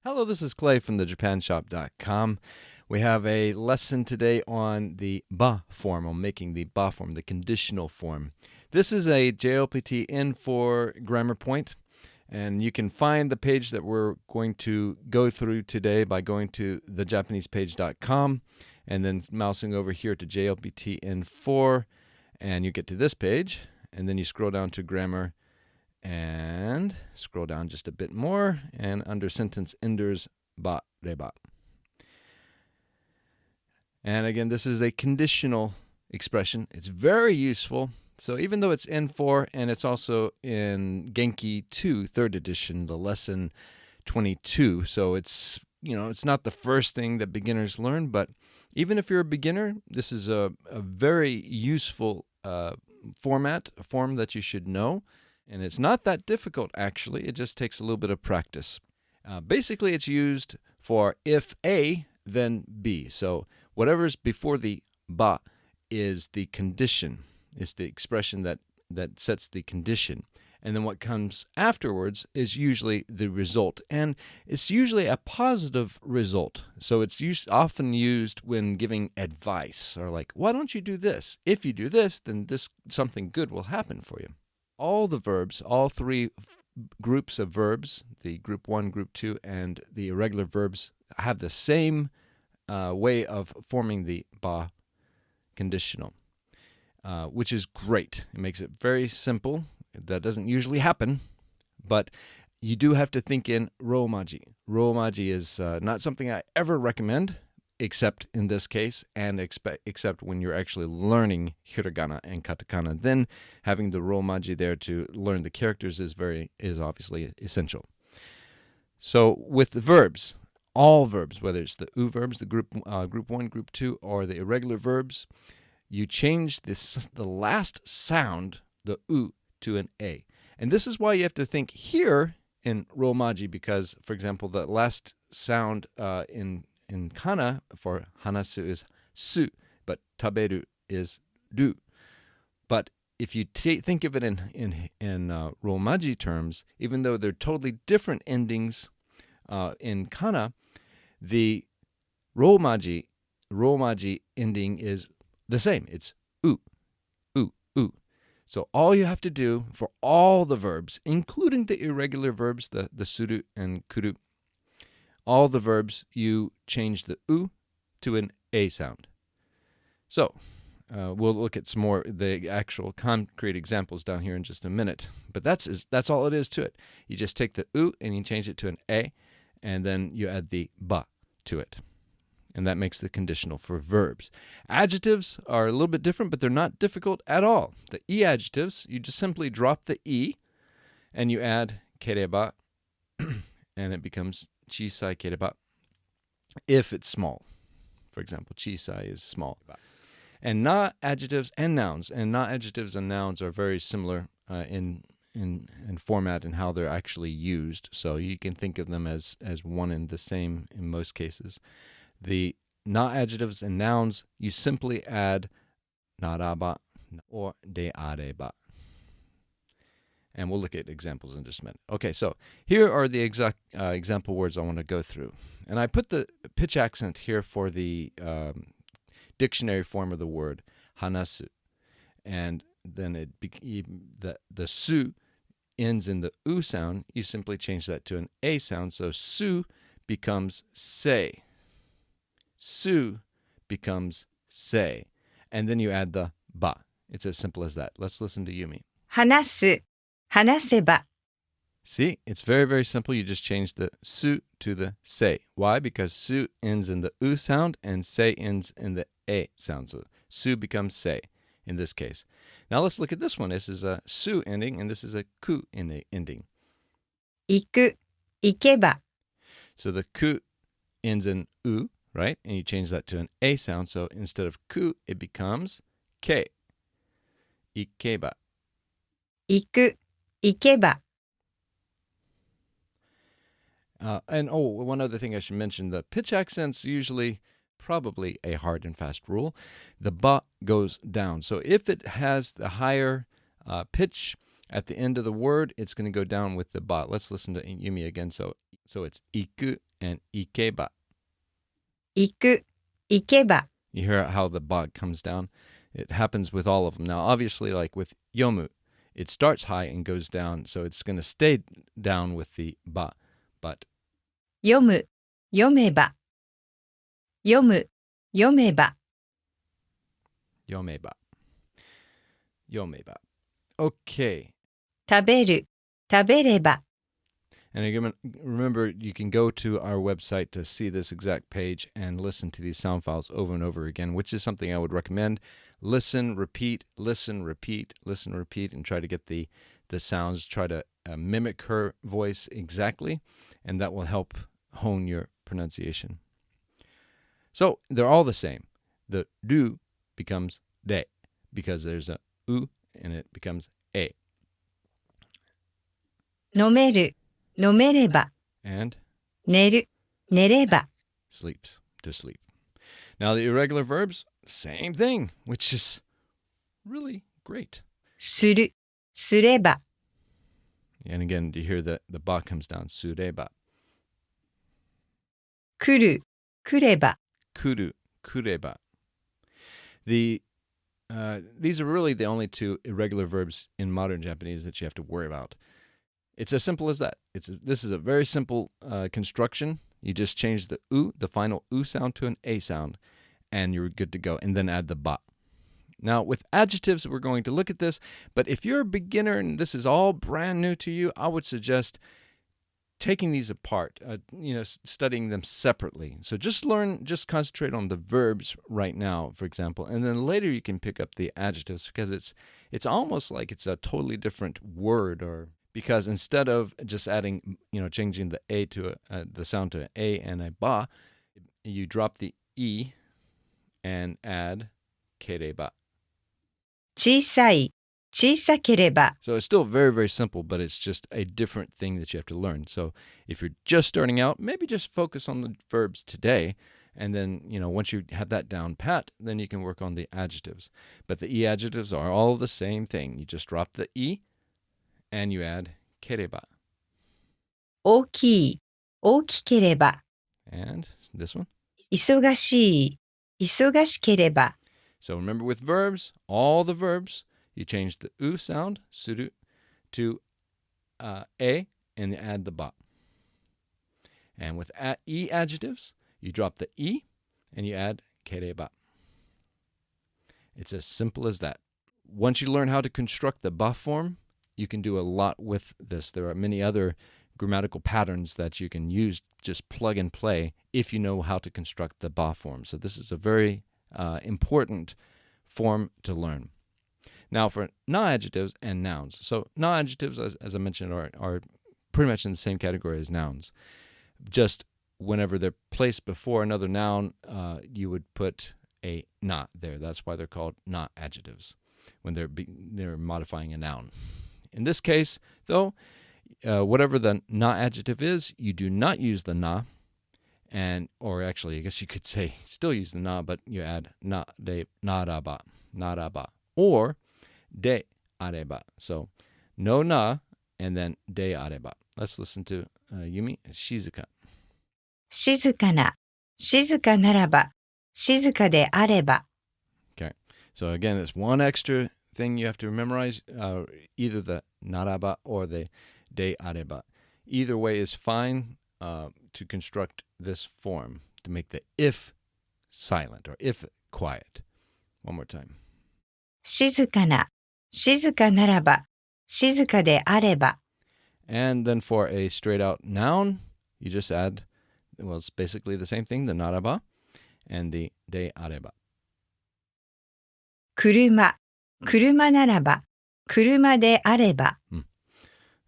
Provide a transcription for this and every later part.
Hello, this is Clay from thejapanshop.com. We have a lesson today on the ba form, on making the ba form, the conditional form. This is a JLPT N4 grammar point, and you can find the page that we're going to go through today by going to thejapanesepage.com and then mousing over here to JLPT N4, and you get to this page, and then you scroll down to grammar and scroll down just a bit more, and under sentence enders, tabereba. And again, this is a conditional expression. It's very useful. So even though it's N4 and it's also in Genki 2, 3rd edition, the lesson 22. So it's not the first thing that beginners learn, but even if you're a beginner, this is a very useful form that you should know. And it's not that difficult, actually. It just takes a little bit of practice. Basically, it's used for if A, then B. So whatever's before the ba is the condition. It's the expression that sets the condition. And then what comes afterwards is usually the result. And it's usually a positive result. So it's often used when giving advice, or like, why don't you do this? If you do this, then something good will happen for you. All the verbs, all three groups of verbs, the group 1, group 2, and the irregular verbs, have the same way of forming the ba conditional, which is great. It makes it very simple. That doesn't usually happen, but you do have to think in romaji. Romaji is not something I ever recommend, except in this case, and except when you're actually learning hiragana and katakana. Then having the romaji there to learn the characters is obviously essential. So with the verbs, all verbs, whether it's the u verbs, the group 1, group 2, or the irregular verbs, you change the last sound, the u, to an a. And this is why you have to think here in romaji, because, for example, the last sound in kana for hanasu is su, but taberu is du. But if you think of it in romaji terms, even though they're totally different endings in kana, the romaji ending is the same. It's u, u, u. So all you have to do for all the verbs, including the irregular verbs, the suru and kuru, all the verbs, you change the u to an a sound. So we'll look at some more the actual concrete examples down here in just a minute. But that's all it is to it. You just take the u and you change it to an a, and then you add the ba to it. And that makes the conditional for verbs. Adjectives are a little bit different, but they're not difficult at all. The e adjectives, you just simply drop the e, and you add kereba, and it becomes chisai kereba, if it's small. For example, chisai is small. And na adjectives and nouns. And na adjectives and nouns are very similar in format and how they're actually used. So you can think of them as one and the same in most cases. The na adjectives and nouns, you simply add naraba or deareba. And we'll look at examples in just a minute. Okay, so here are the exact example words I want to go through. And I put the pitch accent here for the dictionary form of the word, hanasu. And then the su ends in the u sound. You simply change that to an a sound. So su becomes say. Su becomes say. And then you add the ba. It's as simple as that. Let's listen to Yumi. 話す、話せば。 See, it's very, very simple. You just change the su to the say. Why? Because su ends in the u sound and say ends in the a sound. So su becomes say in this case. Now let's look at this one. This is a su ending, and this is a ku ending. 行く、行けば。 So the ku ends in u, right? And you change that to an a sound. So instead of ku, it becomes ke. Ikeba. 行く、行けば。 And one other thing I should mention, the pitch accents usually, probably a hard and fast rule, the ba goes down. So if it has the higher pitch, At the end of the word, it's going to go down with the ba. Let's listen to Yumi again. So it's iku and ikeba. 行く、行けば、 You hear how the ba comes down? It happens with all of them. Now, obviously, like with yomu, it starts high and goes down, so it's going to stay down with the ba. But 読む、読めば、読む、読めば、 yomeba. Yomeba. Okay. 食べる、食べれば、 And again, remember, you can go to our website to see this exact page and listen to these sound files over and over again, which is something I would recommend. Listen, repeat, listen, repeat, listen, repeat, and try to get the sounds. Try to mimic her voice exactly, and that will help hone your pronunciation. So they're all the same. The do becomes de because there's a u and it becomes e. 飲める、飲めれば、 And 寝る、寝れば、 sleeps, to sleep. Now the irregular verbs, same thing, which is really great. する、すれば、 And again, you hear the ba comes down, sureba. 来る、来れば、 Kuru, kureba. These are really the only two irregular verbs in modern Japanese that you have to worry about. It's as simple as that. This is a very simple construction. You just change the u, the final u sound, to an a sound, and you're good to go. And then add the ba. Now, with adjectives, we're going to look at this. But if you're a beginner and this is all brand new to you, I would suggest taking these apart, studying them separately. So just concentrate on the verbs right now, for example, and then later you can pick up the adjectives because it's almost like it's a totally different word, or because instead of just adding, changing the a to the sound to an a and a ba, you drop the e and add kereba. 小さい、小さければ、 So it's still very, very simple, but it's just a different thing that you have to learn. So if you're just starting out, maybe just focus on the verbs today. And then, once you have that down pat, then you can work on the adjectives. But the e adjectives are all the same thing. You just drop the e and you add kereba. 大きい、大きければ、 And this one. 忙しい、忙しければ、 So remember with verbs, all the verbs, you change the u sound, suru, to a and you add the ba. And with e adjectives, you drop the e and you add kereba. It's as simple as that. Once you learn how to construct the ba form, you can do a lot with this. There are many other grammatical patterns that you can use, just plug and play, if you know how to construct the ba form. So this is a very important form to learn. Now for non-adjectives and nouns. So non-adjectives, as I mentioned, are pretty much in the same category as nouns. Just whenever they're placed before another noun, you would put a na there. That's why they're called non-adjectives, when they're modifying a noun. In this case, though, whatever the non-adjective is, you do not use the na, or actually, I guess you could say still use the na, but you add na de naraba, naraba, or de areba. So no na and then de areba. Let's listen to Yumi Shizuka. 静かな、静かならば、静かであれば、 Okay. So again, it's one extra thing you have to memorize, either the naraba or the de areba. Either way is fine to construct this form, to make the if silent or if quiet. One more time. 静かな、静かならば、静かであれば、 And then for a straight out noun, you just add, well, it's basically the same thing, the naraba and the de areba. 車、車ならば、車であれば、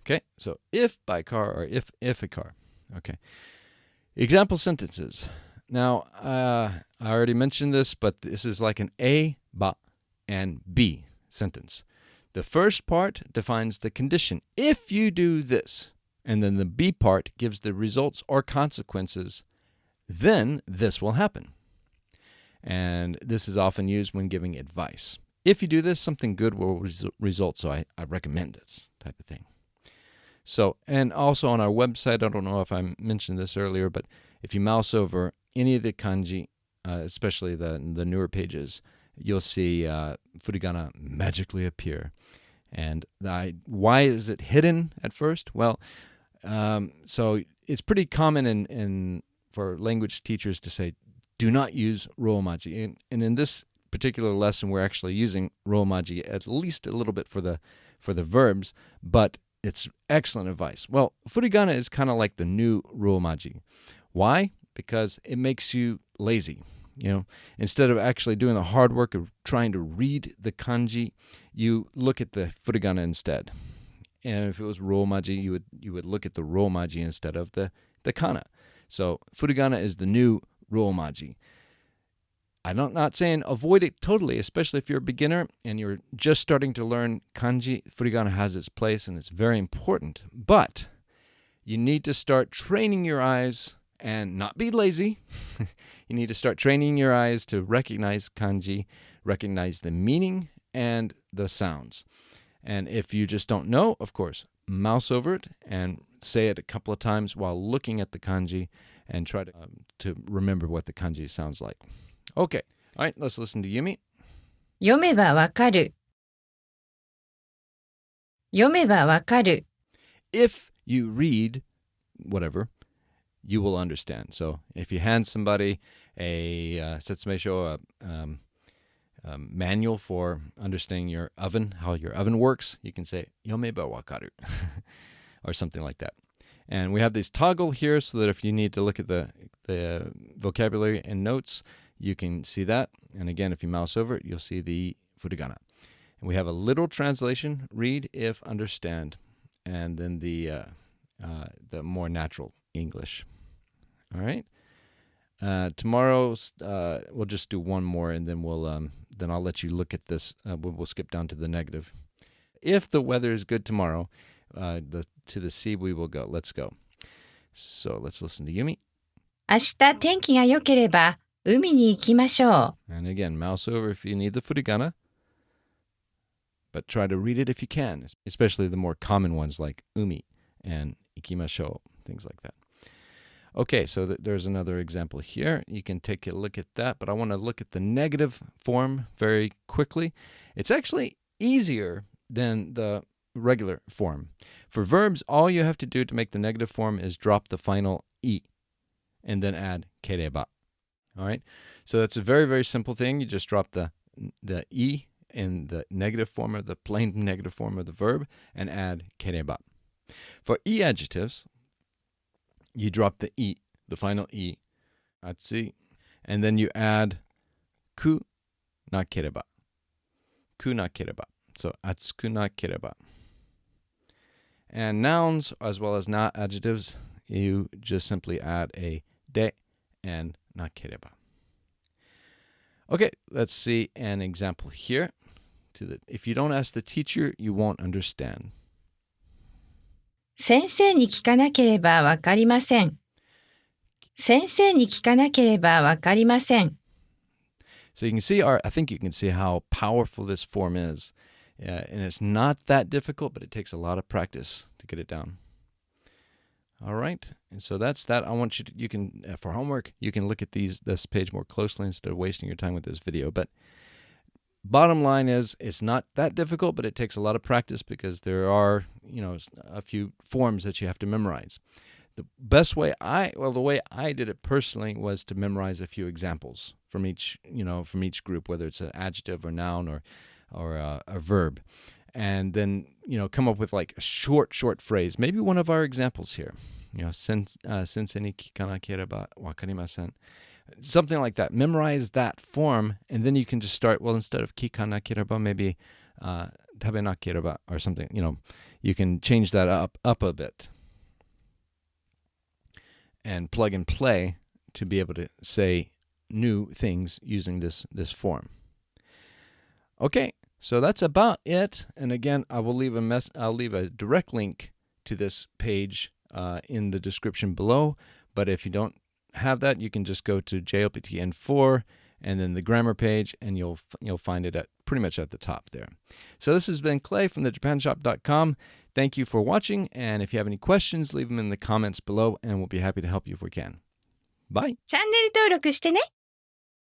Okay, so if by car or if a car. Okay. Example sentences. Now, I already mentioned this, but this is like an A, ba, and B sentence. The first part defines the condition. If you do this, and then the B part gives the results or consequences, then this will happen. And this is often used when giving advice. If you do this, something good will result, so I recommend it. type of thing. So, and also on our website, I don't know if I mentioned this earlier, but if you mouse over any of the kanji, especially the newer pages, you'll see furigana magically appear. And why is it hidden at first? Well, so it's pretty common for language teachers to say, do not use romaji. And in this particular lesson, we're actually using romaji at least a little bit for the verbs, but it's excellent advice. Well, furigana is kind of like the new romaji. Why? Because it makes you lazy. Instead of actually doing the hard work of trying to read the kanji, you look at the furigana instead. And if it was romaji, you would look at the romaji instead of the kana. So furigana is the new romaji. I'm not saying avoid it totally, especially if you're a beginner and you're just starting to learn kanji. Furigana has its place and it's very important. But you need to start training your eyes and not be lazy. You need to start training your eyes to recognize kanji, recognize the meaning and the sounds. And if you just don't know, of course, mouse over it and say it a couple of times while looking at the kanji and try to remember what the kanji sounds like. Okay. All right, let's listen to Yumi. 読めばわかる。読めばわかる。 If you read whatever, you will understand. So if you hand somebody a setsumeisho, a manual for understanding your oven, how your oven works, you can say, 読めばわかる, or something like that. And we have this toggle here so that if you need to look at the vocabulary and notes, you can see that. And again, if you mouse over it, you'll see the furigana. And we have a literal translation, read if understand, and then the more natural English. All right. Tomorrow we'll just do one more, and then then I'll let you look at this. We'll skip down to the negative. If the weather is good tomorrow, to the sea we will go. Let's go. So let's listen to Yumi. 明日天気が良ければ海に行きましょう。 And again, mouse over if you need the furigana, but try to read it if you can, especially the more common ones like umi and ikimashou, things like that. Okay, so there's another example here. You can take a look at that, but I want to look at the negative form very quickly. It's actually easier than the regular form. For verbs, all you have to do to make the negative form is drop the final e and then add kereba. All right, so that's a very, very simple thing. You just drop the e in the negative form of the plain negative form of the verb and add kereba. For e adjectives, you drop the e, the final e, atsu, and then you add ku nakereba. Ku nakereba. So atsuku nakereba. And nouns, as well as not adjectives, you just simply add a de and nakereba. Okay, let's see an example here. If you don't ask the teacher, you won't understand. 先生に聞かなければわかりません。先生に聞かなければわかりません。 So you can see I think you can see how powerful this form is. And it's not that difficult, but it takes a lot of practice to get it down. All right, and so that's that. I want you can for homework, you can look at this page more closely instead of wasting your time with this video. But bottom line is, it's not that difficult, but it takes a lot of practice because there are, a few forms that you have to memorize. The best way the way I did it personally was to memorize a few examples from each group, whether it's an adjective or noun or a verb. And then, come up with like a short phrase, maybe one of our examples here. Sensei ni kikanakereba wakarimasen. Something like that. Memorize that form, and then you can just start, instead of kikanakereba, maybe tabenakereba or something. You can change that up a bit and plug and play to be able to say new things using this form. Okay. So that's about it. And again, I'll leave a direct link to this page in the description below. But if you don't have that, you can just go to JLPT N4 and then the grammar page, and you'll find it at pretty much at the top there. So this has been Clay from thejapanshop.com. Thank you for watching, and if you have any questions, leave them in the comments below, and we'll be happy to help you if we can. Bye. チャンネル登録してね。